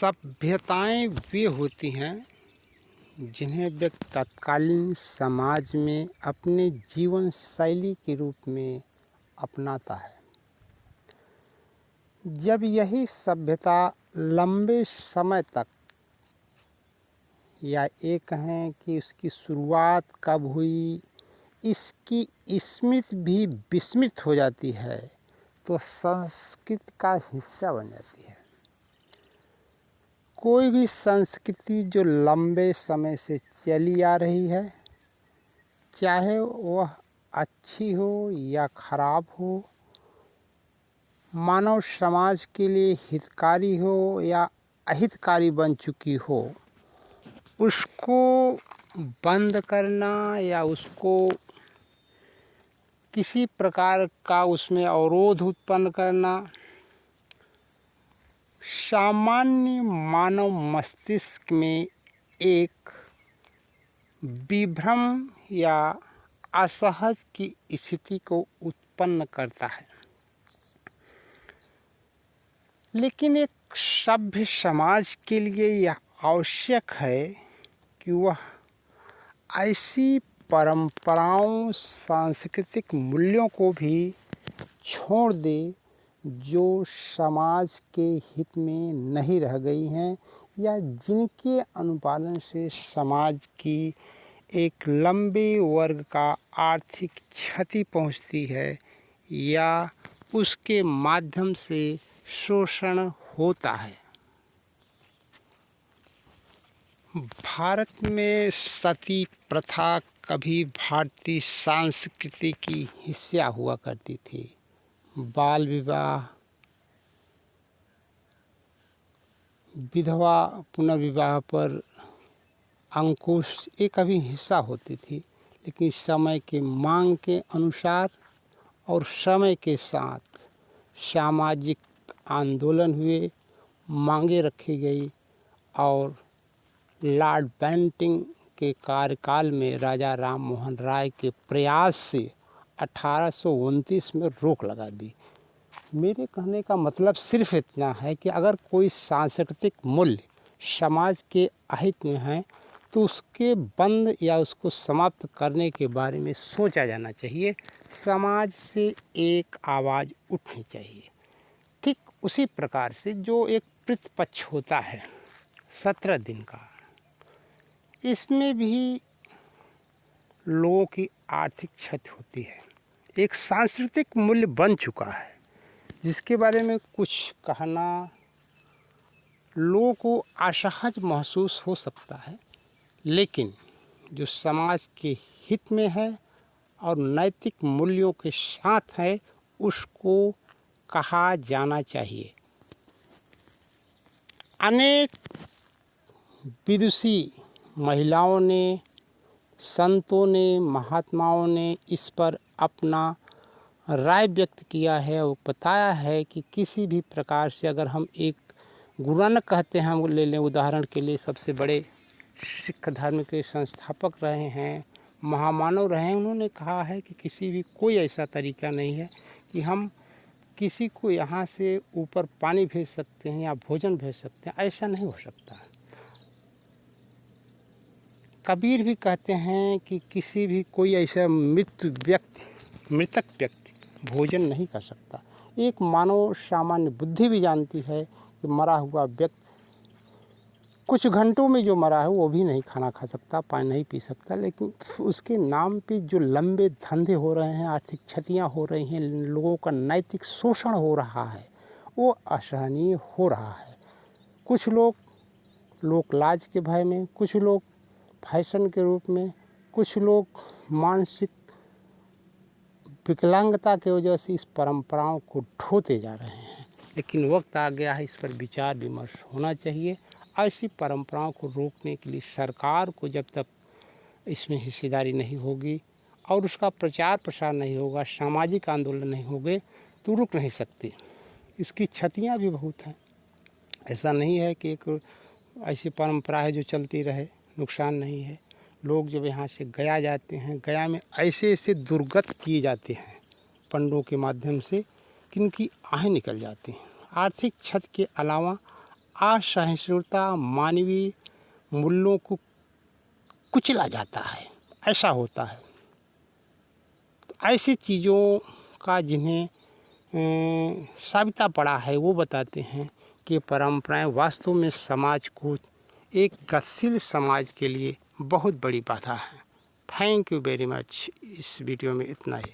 सभ्यताएं वे होती हैं जिन्हें व्यक्ति तत्कालीन समाज में अपने जीवन शैली के रूप में अपनाता है। जब यही सभ्यता लंबे समय तक, या ये कहें कि उसकी शुरुआत कब हुई, इसकी स्मृति भी विस्मृत हो जाती है, तो संस्कृति का हिस्सा बन जाती है। कोई भी संस्कृति जो लंबे समय से चली आ रही है, चाहे वह अच्छी हो या खराब हो, मानव समाज के लिए हितकारी हो या अहितकारी बन चुकी हो, उसको बंद करना या उसको किसी प्रकार का उसमें अवरोध उत्पन्न करना सामान्य मानव मस्तिष्क में एक विभ्रम या असहज की स्थिति को उत्पन्न करता है। लेकिन एक सभ्य समाज के लिए यह आवश्यक है कि वह ऐसी परंपराओं, सांस्कृतिक मूल्यों को भी छोड़ दे जो समाज के हित में नहीं रह गई हैं या जिनके अनुपालन से समाज की एक लंबे वर्ग का आर्थिक क्षति पहुंचती है या उसके माध्यम से शोषण होता है। भारत में सती प्रथा कभी भारतीय संस्कृति की हिस्सा हुआ करती थी। बाल विवाह, विधवा पुनर्विवाह पर अंकुश ये कभी हिस्सा होती थी, लेकिन समय के मांग के अनुसार और समय के साथ सामाजिक आंदोलन हुए, मांगे रखी गई और लॉर्ड बेंटिंग के कार्यकाल में राजा राम मोहन राय के प्रयास से 1829 में रोक लगा दी। मेरे कहने का मतलब सिर्फ इतना है कि अगर कोई सांस्कृतिक मूल्य समाज के अहित में है तो उसके बंद या उसको समाप्त करने के बारे में सोचा जाना चाहिए। समाज से एक आवाज़ उठनी चाहिए। ठीक उसी प्रकार से जो एक पितृपक्ष होता है 17 दिन का, इसमें भी लोगों की आर्थिक क्षति होती है। एक सांस्कृतिक मूल्य बन चुका है जिसके बारे में कुछ कहना लोगों को असहज महसूस हो सकता है, लेकिन जो समाज के हित में है और नैतिक मूल्यों के साथ है उसको कहा जाना चाहिए। अनेक विदुषी महिलाओं ने, संतों ने, महात्माओं ने इस पर अपना राय व्यक्त किया है और बताया है कि किसी भी प्रकार से अगर हम एक गुरु नानक कहते हैं, हम ले लें उदाहरण के लिए, सबसे बड़े सिख धर्म के संस्थापक रहे हैं, महामानव रहे हैं, उन्होंने कहा है कि किसी भी कोई ऐसा तरीका नहीं है कि हम किसी को यहाँ से ऊपर पानी भेज सकते हैं या भोजन भेज सकते हैं, ऐसा नहीं हो सकता। कबीर भी कहते हैं कि किसी भी कोई ऐसा मृतक व्यक्ति भोजन नहीं कर सकता। एक मानव सामान्य बुद्धि भी जानती है कि मरा हुआ व्यक्ति कुछ घंटों में जो मरा है वो भी नहीं खाना खा सकता, पानी नहीं पी सकता, लेकिन उसके नाम पे जो लंबे धंधे हो रहे हैं, आर्थिक क्षतियाँ हो रही हैं, लोगों का नैतिक शोषण हो रहा है, वो असहनीय हो रहा है। कुछ लोग लोकलाज के भय में, कुछ लोग फैशन के रूप में, कुछ लोग मानसिक विकलांगता की वजह से इस परंपराओं को ढोते जा रहे हैं। लेकिन वक्त आ गया है, इस पर विचार विमर्श होना चाहिए। ऐसी परंपराओं को रोकने के लिए सरकार को जब तक इसमें हिस्सेदारी नहीं होगी और उसका प्रचार प्रसार नहीं होगा, सामाजिक आंदोलन नहीं होंगे, तो रुक नहीं सकती। इसकी क्षतियाँ भी बहुत हैं। ऐसा नहीं है कि एक ऐसी परंपरा है जो चलती रहे, नुकसान नहीं है। लोग जब यहाँ से गया जाते हैं, गया में ऐसे ऐसे दुर्गत किए जाते हैं पंडों के माध्यम से कि उनकी आहें निकल जाती हैं। आर्थिक क्षति के अलावा असहिष्णुता मानवीय मूल्यों को कुचला जाता है, ऐसा होता है। तो ऐसी चीज़ों का जिन्हें साबिता पड़ा है वो बताते हैं कि परंपराएं वास्तव में समाज को एक गतिशील समाज के लिए बहुत बड़ी बाधा है। Thank you very much. इस वीडियो में इतना ही।